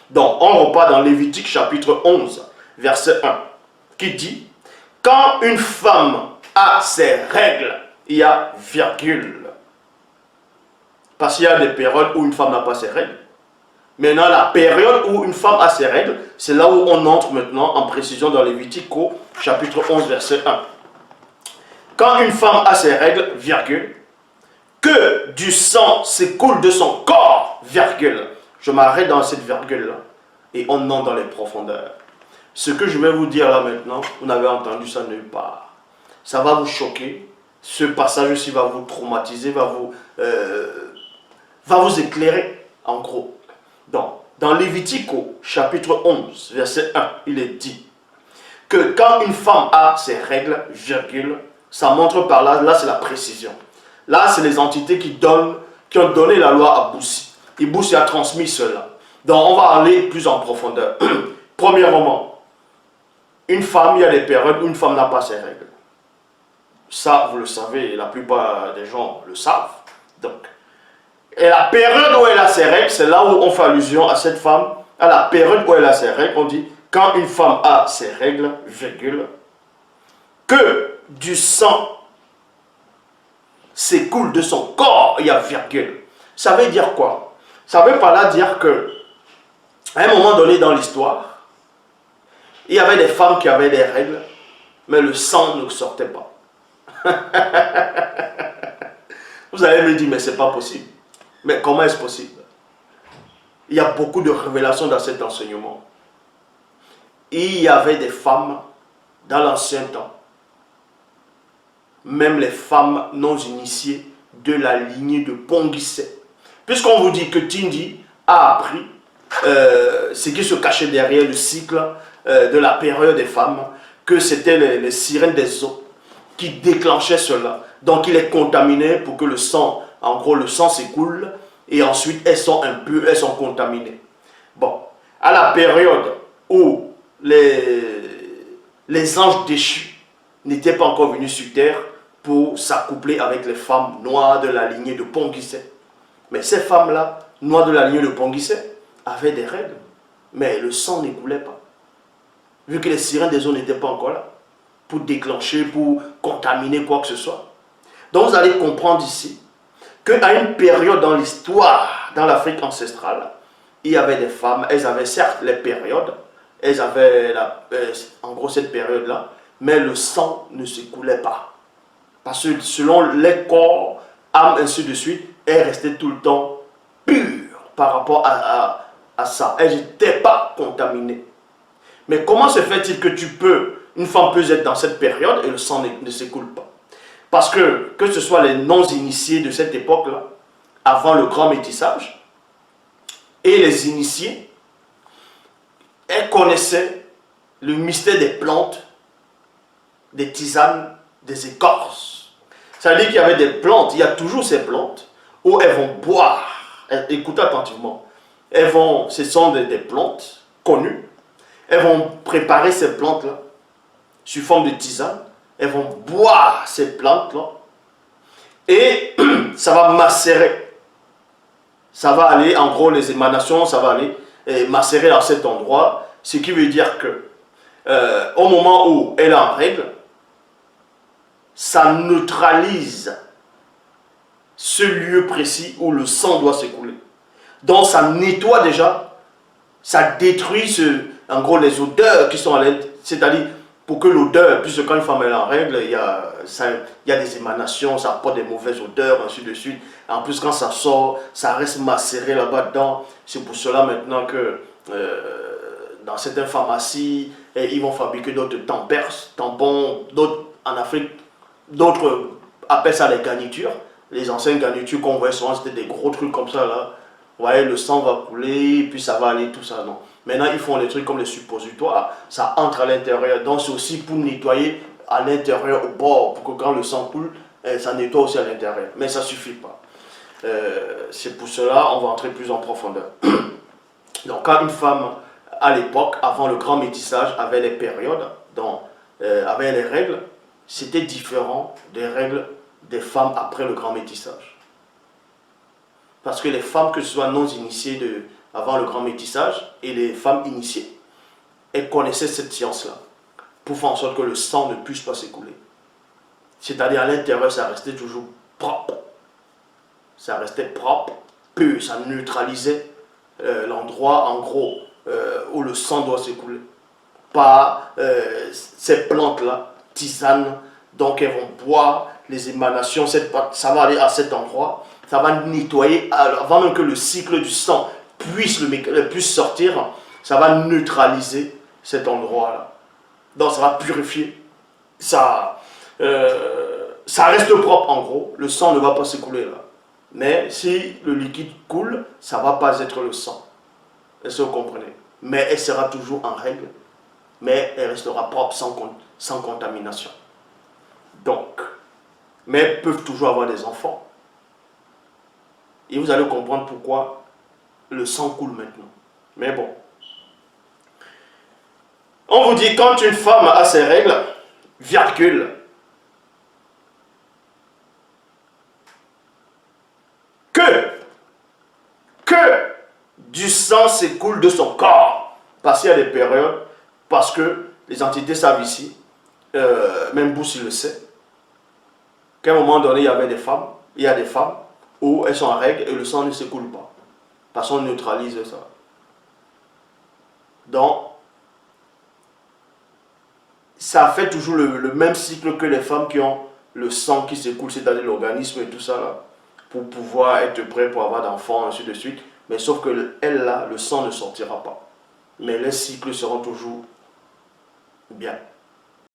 Donc, on repart dans Lévitique chapitre 11, verset 1, qui dit, quand une femme a ses règles, il y a virgule. Parce qu'il y a des périodes où une femme n'a pas ses règles. Maintenant, la période où une femme a ses règles, c'est là où on entre maintenant en précision dans Lévitique chapitre 11, verset 1. Quand une femme a ses règles, virgule, que du sang s'écoule de son corps, virgule. Je m'arrête dans cette virgule-là et on entre dans les profondeurs. Ce que je vais vous dire là maintenant, vous n'avez entendu ça nulle part. Ça va vous choquer. Ce passage-ci va vous traumatiser, va vous éclairer, en gros. Donc, dans Lévitico, chapitre 11, verset 1, il est dit que quand une femme a ses règles, virgule, ça montre par là, là c'est la précision. Là, c'est les entités qui ont donné la loi à Boussi. Et Boussi a transmis cela. Donc, on va aller plus en profondeur. Premièrement, une femme, il y a des périodes où une femme n'a pas ses règles. Ça, vous le savez, la plupart des gens le savent. Donc, et la période où elle a ses règles, c'est là où on fait allusion à cette femme. À la période où elle a ses règles, on dit, quand une femme a ses règles, virgule, que du sang s'écoule de son corps, il y a virgule. Ça veut dire quoi? Ça veut par là dire que, à un moment donné dans l'histoire, il y avait des femmes qui avaient des règles, mais le sang ne sortait pas. Vous allez me dire, mais c'est pas possible. Mais comment est-ce possible? Il y a beaucoup de révélations dans cet enseignement. Il y avait des femmes dans l'ancien temps, même les femmes non initiées de la lignée de Ponguissé. Puisqu'on vous dit que Tindi a appris ce qui se cachait derrière le cycle de la période des femmes, que c'était les sirènes des eaux qui déclenchaient cela. Donc il est contaminé pour que le sang, en gros le sang s'écoule, et ensuite elles sont impures, elles sont contaminées. Bon, à la période où les anges déchus n'étaient pas encore venus sur terre pour s'accoupler avec les femmes noires de la lignée de Ponguissé. Mais ces femmes-là, noires de la lignée de Ponguissé, avaient des règles, mais le sang n'écoulait pas. Vu que les sirènes des eaux n'étaient pas encore là, pour déclencher, pour contaminer quoi que ce soit. Donc vous allez comprendre ici qu'à une période dans l'histoire, dans l'Afrique ancestrale, il y avait des femmes, elles avaient certes les périodes, elles avaient en gros cette période-là, mais le sang ne s'écoulait pas. Parce que selon les corps, âmes, ainsi de suite, elles restaient tout le temps pures par rapport à ça. Elles n'étaient pas contaminées. Mais comment se fait-il que une femme peut être dans cette période et le sang ne s'écoule pas? Parce que ce soit les non-initiés de cette époque-là, avant le grand métissage, et les initiés, elles connaissaient le mystère des plantes, des tisanes, des écorces. Ça veut dire qu'il y avait des plantes, il y a toujours ces plantes, où elles vont boire. Écoutez attentivement. Ce sont des plantes connues. Elles vont préparer ces plantes-là sous forme de tisane. Elles vont boire ces plantes-là. Et ça va macérer. Ça va aller, en gros, les émanations, ça va aller macérer dans cet endroit. Ce qui veut dire que, au moment où elle est en règle, ça neutralise ce lieu précis où le sang doit s'écouler. Donc ça nettoie déjà, ça détruit en gros les odeurs qui sont à l'intérieur, c'est-à-dire pour que l'odeur, puisque quand une femme est en règle, il y a des émanations, ça apporte des mauvaises odeurs, ainsi de suite. En plus quand ça sort, ça reste macéré là-bas dedans. C'est pour cela maintenant que dans certaines pharmacies, ils vont fabriquer d'autres tampons, d'autres en Afrique, d'autres appellent ça les garnitures. Les anciennes garnitures qu'on voyait souvent, c'était des gros trucs comme ça là. Vous voyez, le sang va couler, puis ça va aller, tout ça, non. Maintenant, ils font les trucs comme les suppositoires, ça entre à l'intérieur. Donc, c'est aussi pour nettoyer à l'intérieur, au bord, pour que quand le sang coule, ça nettoie aussi à l'intérieur. Mais ça ne suffit pas. C'est pour cela, on va entrer plus en profondeur. Donc, quand une femme, à l'époque, avant le grand métissage, avait les périodes, donc, avait les règles, c'était différent des règles des femmes après le grand métissage. Parce que les femmes, que ce soit non initiées avant le grand métissage, et les femmes initiées, elles connaissaient cette science-là, pour faire en sorte que le sang ne puisse pas s'écouler. C'est-à-dire à l'intérieur, ça restait toujours propre. Ça restait propre, pur, ça neutralisait l'endroit, en gros, où le sang doit s'écouler. Pas ces plantes-là, tisanes, donc elles vont boire les émanations, ça va aller à cet endroit, ça va nettoyer, avant même que le cycle du sang puisse sortir, ça va neutraliser cet endroit-là. Donc ça va purifier, ça reste propre en gros, le sang ne va pas s'écouler là. Mais si le liquide coule, ça ne va pas être le sang. Est-ce que vous comprenez? Mais elle sera toujours en règle, mais elle restera propre sans contamination. Donc, mais elles peuvent toujours avoir des enfants. Et vous allez comprendre pourquoi le sang coule maintenant. Mais bon. On vous dit, quand une femme a ses règles, virgule, que du sang s'écoule de son corps. Parce qu'il y a des périodes, parce que les entités savent ici, même Boussy le sait, qu'à un moment donné, il y a des femmes où elles sont en règle et le sang ne s'écoule pas. Parce qu'on neutralise ça. Donc, ça fait toujours le même cycle que les femmes qui ont le sang qui s'écoule, c'est-à-dire l'organisme et tout ça, là, pour pouvoir être prêt pour avoir d'enfants, ainsi de suite. Mais sauf que elle, là, le sang ne sortira pas. Mais les cycles seront toujours bien.